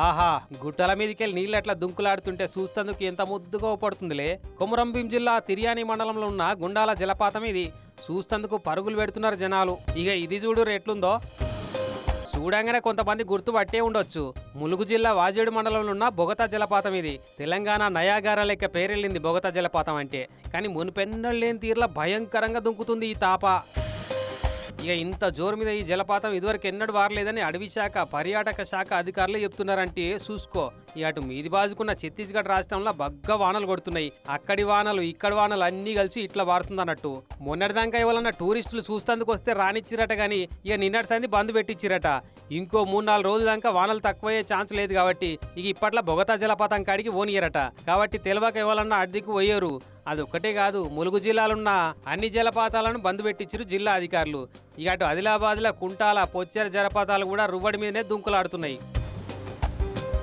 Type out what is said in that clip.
ఆహా, గుట్టల మీదకెళ్ళి నీళ్ళు అట్లా దుంకులాడుతుంటే చూస్తందుకు ఎంత ముద్దుగా పడుతుందిలే. కొమురంభీం జిల్లా తిర్యాని మండలంలో ఉన్న గుండాల జలపాతం ఇది. చూస్తందుకు పరుగులు పెడుతున్నారు జనాలు. ఇక ఇది చూడు ఎట్లుందో. చూడంగానే కొంతమంది గుర్తు పట్టే ఉండొచ్చు. ములుగు జిల్లా వాజేడు మండలంలో ఉన్న బొగతా జలపాతం ఇది. తెలంగాణ నయాగారా లెక్క పేరెళ్ళింది బొగతా జలపాతం అంటే. కానీ మునిపెన్నళ్ళు లేని తీరులా భయంకరంగా దుంకుతుంది ఈ తాప. ఇక ఇంత జోరు మీద ఈ జలపాతం ఇదివరకు ఎన్నడూ వారలేదని అడవి శాఖ పర్యాటక శాఖ అధికారులు చెప్తున్నారంటే చూసుకో. ఇక అటు మీది బాజుకున్న ఛత్తీస్గఢ్ రాష్ట్రంలో బగ్గ వానలు కొడుతున్నాయి. అక్కడి వానలు ఇక్కడి వానలు అన్నీ కలిసి ఇట్లా వారుతుందన్నట్టు. మొన్నటిదాకా ఎవరన్నా టూరిస్టులు చూస్తందుకు వస్తే రానిచ్చిరట గానీ ఇక నిన్నటి సంది బంద్ పెట్టించిరట. ఇంకో 3-4 రోజుల దాకా వానలు తక్కువయ్యే ఛాన్స్ లేదు కాబట్టి ఇక ఇప్పట్లో బొగతా జలపాతం కాడికి ఓనియరట. కాబట్టి తెలివక ఎవరన్నా అడ్దికి పోయారు. అదొక్కటే కాదు, ములుగు జిల్లాలున్న అన్ని జలపాతాలను బంద్ పెట్టించారు జిల్లా అధికారులు. ఇక అటు ఆదిలాబాద్లో కుంటాల పొచ్చేర జలపాతాలు కూడా రువ్వడి మీదనే దుంకులాడుతున్నాయి.